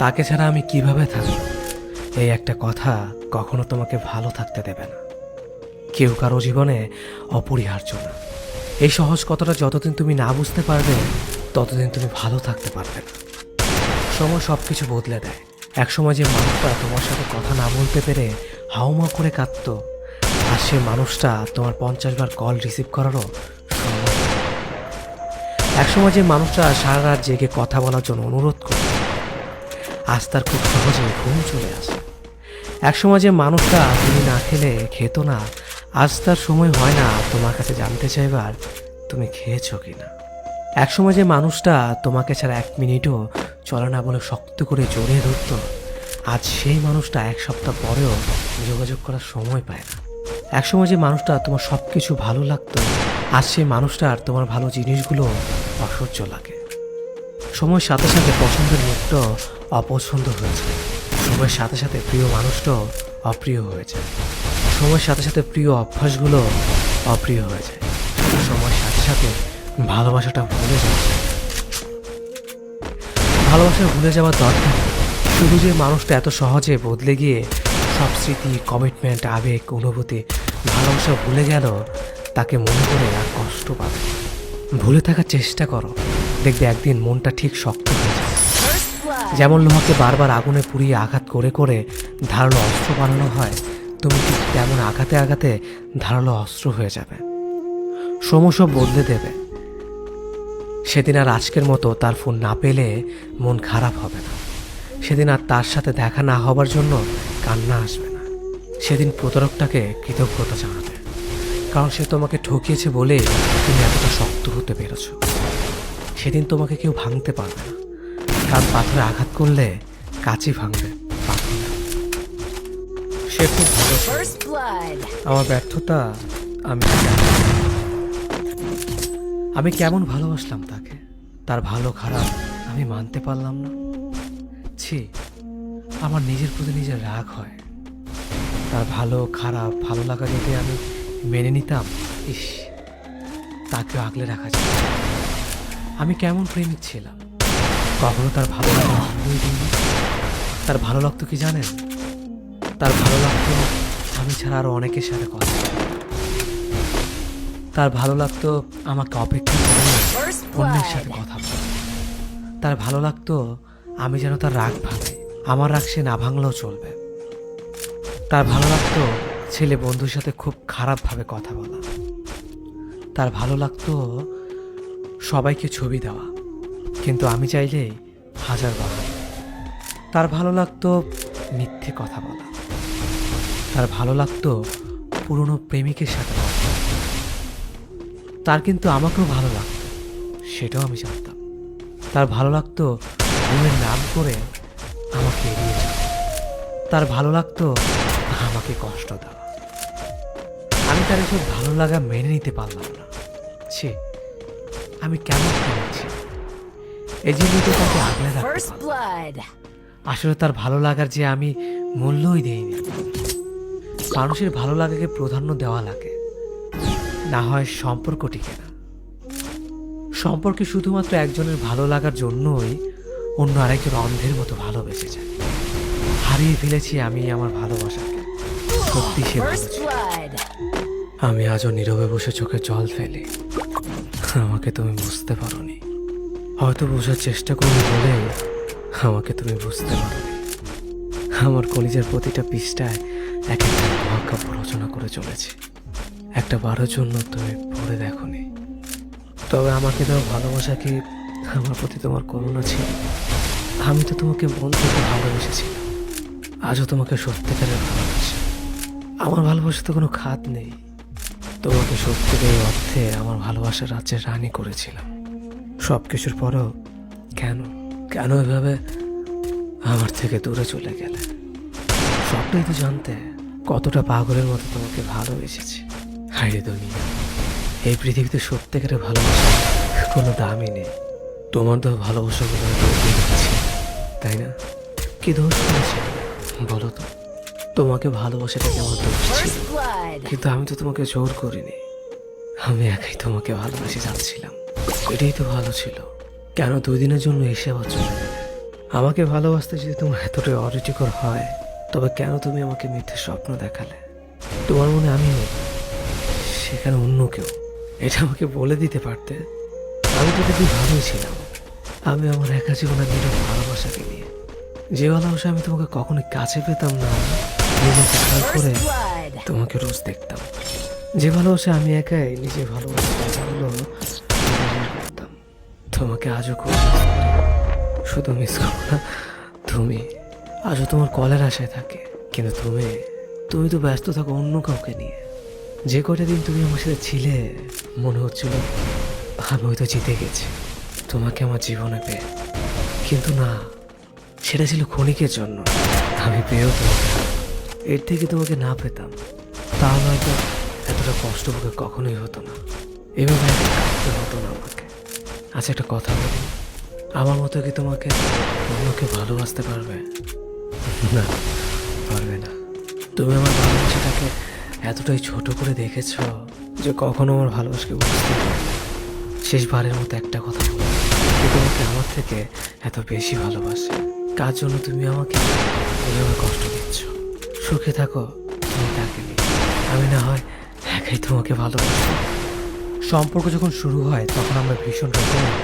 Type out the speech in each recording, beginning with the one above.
তাকে ছাড়া আমি কিভাবে থাকব, এই একটা কথা কখনো তোমাকে ভালো থাকতে দেবে না। কেউ কারো জীবনে অপরিহার্য না। এই সহজ কথাটা যতদিন তুমি না বুঝতে পারবে ততদিন তুমি ভালো থাকতে পারবে না। সময় সব কিছু বদলে দেয়। একসময় যে মানুষটা তোমার সাথে কথা না বলতে পেরে হাউমাউ করে কাঁদতো, আর সে মানুষটা তোমার 50 বার কল রিসিভ করারও সময় নেই। একসময় যে মানুষটা সারা রাত জেগে কথা বলার জন্য অনুরোধ করত, আজ তার খুব সহজে ঘুম চলে আসে। একসময় যে মানুষটা তুমি না খেলে খেত না, আজ তার সময় হয় না তোমার কাছে জানতে চাইবার তুমি খেয়েছো কিনা। একসময় যে মানুষটা তোমাকে ছাড়া 1 মিনিটও চলে না বলে শক্ত করে জড়িয়ে ধরত, আজ সেই মানুষটা 1 সপ্তাহ পরেও যোগাযোগ করার সময় পায় না। একসময় যে মানুষটা তোমার সব কিছু ভালো লাগতো, আজ সেই মানুষটার তোমার ভালো জিনিসগুলো অসহ্য লাগে। সময়ের সাথে সাথে পছন্দের মুখটাও অপছন্দ হয়েছে। সময়ের সাথে সাথে প্রিয় মানুষটাও অপ্রিয় হয়েছে। সময়ের সাথে সাথে প্রিয় অভ্যাসগুলো অপ্রিয় হয়ে যায়। সময়ের সাথে সাথে ভালোবাসাটা ভুলে যাচ্ছে। ভালোবাসা ভুলে যাওয়ার দরকার নেই। শুধু যে মানুষটা এত সহজে বদলে গিয়ে সব স্মৃতি, কমিটমেন্ট, আবেগ, অনুভূতি, ভালোবাসা ভুলে গেল, তাকে মনে করে আর কষ্ট পাবে। ভুলে থাকার চেষ্টা করো, দেখবে একদিন মনটা ঠিক শক্ত হয়ে যাবে। যেমন লোহাকে বারবার আগুনে পুড়িয়ে আঘাত করে করে ধারালো অস্ত্র বানানো হয়, তুমি ঠিক তেমন আঘাতে আঘাতে ধারালো অস্ত্র হয়ে যাবে। সময় সব বদলে দেবে। সেদিন আর আজকের মতো তার ফোন না পেলে মন খারাপ হবে না। সেদিন আর তার সাথে দেখা না হবার জন্য কান্না আসবে না। সেদিন প্রতারকটাকে কৃতজ্ঞতা জানাবে, কারণ সে তোমাকে ঠকিয়েছে বলেই তুমি এতটা শক্ত হতে পেরেছ। সেদিন তোমাকে কেউ ভাঙতে পারবে না, কারণ পাথরে আঘাত করলে কাঁচি ভাঙবে, পাথর না। সে খুব ভালো ছিল। আমার ব্যর্থতা আমি কেমন ভালোবাসলাম তাকে, তার ভালো খারাপ আমি মানতে পারলাম না। ছি, আমার নিজের প্রতি নিজের রাগ হয়। তার ভালো খারাপ ভালো লাগা যদি আমি মেনে নিতাম, ইস, তাকেও আগলে রাখা যায়। আমি কেমন প্রেমিক ছিলাম, কখনো তার ভালো লাগা ভালোই দিইনি। তার ভালো লাগতো কি জানেন? তার ভালো লাগতো আমি ছাড়া আরো অনেকের সাথে কথা বলা। তার ভালো লাগতো আমাকে অপেক্ষা করে অন্যের সাথে কথা বলা। তার ভালো লাগতো আমি যেন তার রাগ ভাঙাই, আমার রাগ সে না ভাঙলেও চলবে। তার ভালো লাগতো ছেলে বন্ধুর সাথে খুব খারাপভাবে কথা বলা। তার ভালো লাগতো সবাইকে ছবি দেওয়া, কিন্তু আমি চাইলেই 1000 বানাই। তার ভালো লাগতো মিথ্যে কথা বলা। তার ভালো লাগতো পুরনো প্রেমিকের সাথে কথা বলা। তার কিন্তু আমাকেও ভালো লাগতো, সেটাও আমি জানতাম। তার ভালো লাগতো ভুলের নাম করে আমাকে এড়িয়ে যাওয়া। তার ভালো লাগতো আমাকে কষ্ট দেওয়া। আমি তার এসব ভালো লাগা মেনে নিতে পারলাম না। ছি, আমি কেমন করেছি, এই জন্য তো তাকে আগলে রাখতে পারলাম। আসলে তার ভালো লাগার যে আমি মূল্যই দেইনি। মানুষের ভালো লাগাকে প্রাধান্য দেওয়া লাগে, না হয় সম্পর্ক টিকে না। সম্পর্কে শুধুমাত্র একজনের ভালো লাগার জন্যই অন্য আরেকজন অন্ধের মতো ভালোবেসে যায়। হারিয়ে ফেলেছি আমি আমার ভালোবাসাকে। সত্যি সে ভালো ছিল। আমি আজও নীরবে বসে চোখে জল ফেলি। আমাকে তুমি বুঝতে পারোনি, হয়তো বোঝার চেষ্টা করবে বলে আমাকে তুমি বুঝতে পারোনি। আমার কলিজার প্রতিটা পৃষ্ঠায় এক একটা মহাকাব্য রচনা করে চলেছি। একটা বারের জন্য তুমি পড়ে দেখোনি। তবে আমাকে দেওয়া ভালোবাসা কি আমার প্রতি তোমার করুণা ছিল? আমি তো তোমাকে মন থেকে ভালোবেসেছিলাম, আজও তোমাকে সত্যিকারের ভালোবাসি। আমার ভালোবাসাতে কোনো খাত নেই। তোমাকে সত্যিকারের অর্থে আমার ভালোবাসার রাজ্যের রানী করেছিলাম। সব কিছুর পরেও কেন কেন এভাবে আমার থেকে দূরে চলে গেলে? সবটাই তো জানতে কতটা পাগলের মতো তোমাকে ভালোবেসেছি। হায়রে দুনিয়া, এই পৃথিবীতে সত্যিকারের ভালোবাসা কোনো দামই নেই। তোমার তো ভালোবাসাগুলো দিচ্ছি, তাই না? কি দোষ করেছি বলো তো? তোমাকে ভালোবাসাটা কেমন দোষ ছিল? কিন্তু আমি তো তোমাকে জোর করিনি। আমি একাই তোমাকে ভালোবেসে যাচ্ছিলাম। এটাই তো ভালো ছিল। কেন 2 দিনের জন্য এসে আবার চলে গেলে? আমাকে ভালোবাসতে যদি তোমার এতটাই অরুচিকর হয়, তবে কেন তুমি আমাকে মিথ্যে স্বপ্ন দেখালে? তোমার মনে আমি নেই, সেখানে অন্য কেউ। এটা আমাকে বলে দিতে পারতে। আমি তো দেখি ভালোই ছিলাম। আমি আমার একা জীবনে দুটো ভালোবাসাকে নিয়ে, যে ভালোবাসা আমি তোমাকে কখনোই কাছে পেতাম না, নিজেকে আড়াল করে তোমাকে রোজ দেখতাম। যে ভালোবাসা আমি একাই নিজে ভালোবাসা দেখাগুলো করতাম। তোমাকে আজও খুব মিস করি। শুধু মিস করো না, তুমি আজও তোমার কলের আশায় থাকে। কিন্তু তুমি তো ব্যস্ত থাকো অন্য কাউকে নিয়ে। যে কটা দিন তুমি আমার সাথে ছিলে, মনে হচ্ছিল আমি হয়তো জিতে গেছি তোমাকে আমার জীবনে পেয়ে। কিন্তু না, সেটা ছিল ক্ষণিকের জন্য। আমি পেয়েও তোমাকে এর থেকে তোমাকে না পেতাম, তাহলে হয়তো এতটা কষ্ট ভোগে কখনোই হতো না, এভাবে একা থাকতে হতো না আমাকে। আচ্ছা, একটা কথা বলি, আমার মতো কি তোমাকে অন্যকে ভালোবাসতে পারবে? না, পারবে না। তুমি আমার ভালোবাসাটাকে এতটাই ছোট করে দেখেছ যে কখনো আমার ভালোবাসাকে বুঝতে পারবে। শেষবারের মতো একটা কথা বলো, যে তোমাকে আমার থেকে এত বেশি ভালোবাসে, কার জন্য তুমি আমাকে এভাবে কষ্ট দিচ্ছ? সুখে থাকো তুমি তাকে নিয়ে, আমি না হয় একাই তোমাকে ভালোবাসি। সম্পর্ক যখন শুরু হয় তখন আমরা ভীষণ রকমের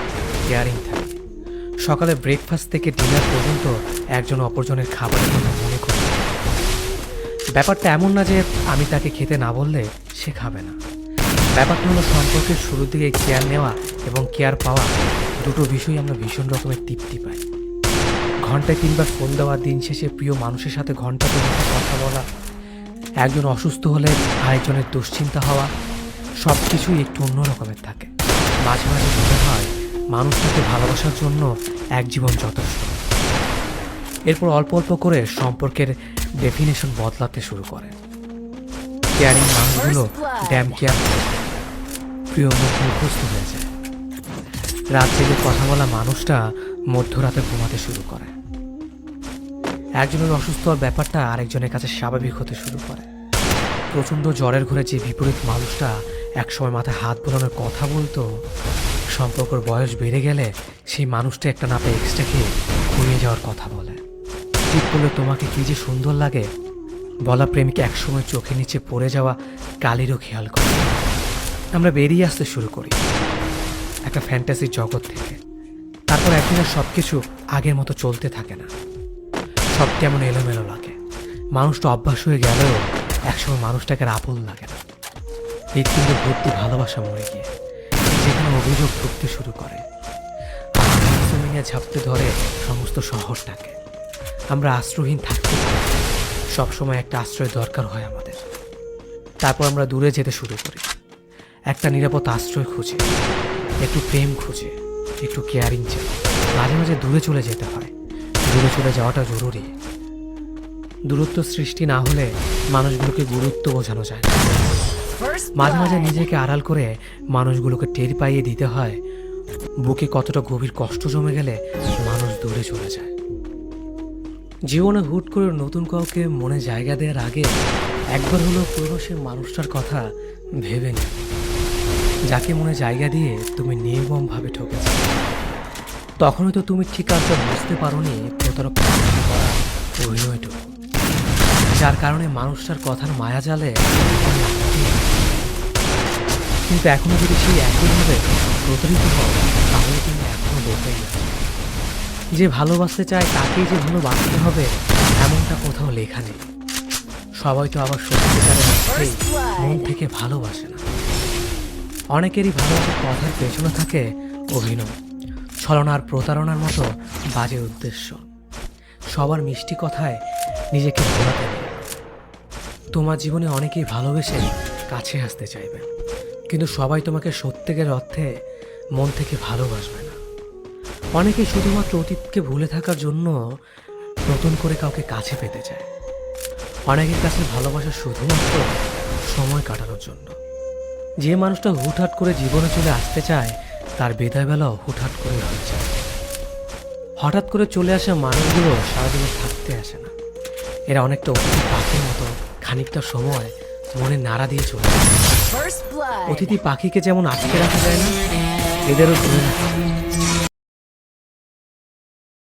কেয়ারিং থাকি। সকালে ব্রেকফাস্ট থেকে ডিনার পর্যন্ত একজন অপরজনের খাবারের কথা মনে করি। ব্যাপারটা এমন না যে আমি তাকে খেতে না বললে সে খাবে না। ব্যাপারটা হলো সম্পর্কের শুরুর দিকে কেয়ার নেওয়া এবং কেয়ার পাওয়া, দুটো বিষয় আমরা ভীষণ রকমের তৃপ্তি পাই। ঘন্টায় 3বার ফোন দেওয়া, দিন শেষে প্রিয় মানুষের সাথে ঘন্টা কথা বলা, একজন অসুস্থ হলে আরেকজনের দুশ্চিন্তা হওয়া, সব কিছুই একটু অন্য রকমের থাকে। মাঝে মাঝে মনে হয় মানুষটাকে ভালোবাসার জন্য এক জীবন যথেষ্ট। এরপর অল্প অল্প করে সম্পর্কের ডেফিনেশন বদলাতে শুরু করে। কেয়ারিং মানুষগুলো ড্যাম কেয়ার, প্রিয় মুখ মুখস্থ হয়ে যায়। রাত জেগে কথা বলা মানুষটা মধ্যরাতে ঘুমাতে শুরু করে। একজনের অসুস্থ হওয়ার ব্যাপারটা আরেকজনের কাছে স্বাভাবিক হতে শুরু করে। প্রচণ্ড জ্বরের ঘরে যে বিপরীত মানুষটা একসময় মাথায় হাত বোলানোর কথা বলতো, সম্পর্কের বয়স বেড়ে গেলে সেই মানুষটা একটা নাপে এক্সট্রা খেয়ে ঘুমিয়ে যাওয়ার কথা বলে। ঠিক বললে তোমাকে কি যে সুন্দর লাগে বলা প্রেমিক একসময় চোখের নিচে পড়ে যাওয়া কালিরও খেয়াল করে। আমরা বেরিয়ে আসতে শুরু করি একটা ফ্যান্টাসির জগৎ থেকে। তারপর একদিন আর সব কিছু আগের মতো চলতে থাকে না, সব কেমন এলোমেলো লাগে। মানুষটা অভ্যাস হয়ে গেলেও একসময় মানুষটাকে আর আপন লাগে না। হৃৎপিণ্ডে ভর্তি ভালোবাসা মরে গিয়ে যেখানে অভিযোগ ঢুকতে শুরু করে, নিয়ে ঝাপতে ধরে সমস্ত শহরটাকে। আমরা আশ্রয়হীন থাকতে পারি, সবসময় একটা আশ্রয় দরকার হয় আমাদের। তারপর আমরা দূরে যেতে শুরু করি, একটা নিরাপদ আশ্রয় খুঁজে, একটু প্রেম খুঁজে, একটু কেয়ারিং চাই। মাঝে মাঝে দূরে চলে যেতে হয়, দূরে চলে যাওয়াটা জরুরি। দূরত্ব সৃষ্টি না হলে মানুষগুলোকে গুরুত্ব বোঝানো যায় না। মাঝে মাঝে নিজেকে আড়াল করে মানুষগুলোকে টের পাইয়ে দিতে হয় বুকে কতটা গভীর কষ্ট জমে গেলে মানুষ দূরে চলে যায়। জীবনে হুট করে নতুন কাউকে মনে জায়গা দেওয়ার আগে একবার হলেও পুরনো সে মানুষটার কথা ভেবে নি, যাকে মনে জায়গা দিয়ে তুমি নির্মমভাবে ঠকেছ। তখনই তো তুমি ঠিক আছে বুঝতে পারোনি প্রতারক করা অভিনয়টুকু, যার কারণে মানুষটার কথার মায়া জালে। কিন্তু এখনো যদি সেই একইভাবে প্রতারিত হও, তাহলে তুমি এখনো বোঝাই না। যে ভালোবাসতে চায় তাকেই যে ভালোবাসতে হবে এমনটা কোথাও লেখা নেই। সবাই তো আবার সত্যিকারের অর্থেই মন থেকে ভালোবাসে না। অনেকেরই ভালোবাসার কথার পেছনে থাকে অভিনয়, ছলনা আর প্রতারণার মতো বাজে উদ্দেশ্য। সবার মিষ্টি কথায় নিজেকে ভোলাতে নেই। তোমার জীবনে অনেকেই ভালোবেসে কাছে আসতে চাইবে, কিন্তু সবাই তোমাকে সত্যিকার অর্থে মন থেকে ভালোবাসবে না। অনেকেই শুধুমাত্র অতীতকে ভুলে থাকার জন্য নতুন করে কাউকে কাছে পেতে চায়। অনেকের কাছে ভালোবাসা শুধুমাত্র সময় কাটানোর জন্য। যে মানুষটা হুটহাট করে জীবনে চলে আসতে চায় তার বিদায় বেলাও হুটহাট করে হয়ে যায়। হঠাৎ করে চলে আসা মানুষগুলো সারাদিন থাকতে আসে না। এরা অনেকটা অতিথি পাখির মতো খানিকটা সময় মনে নাড়া দিয়ে চলে যায়। অতিথি পাখিকে যেমন আটকে রাখা যায় না, এদেরও ধরে রাখা যায়।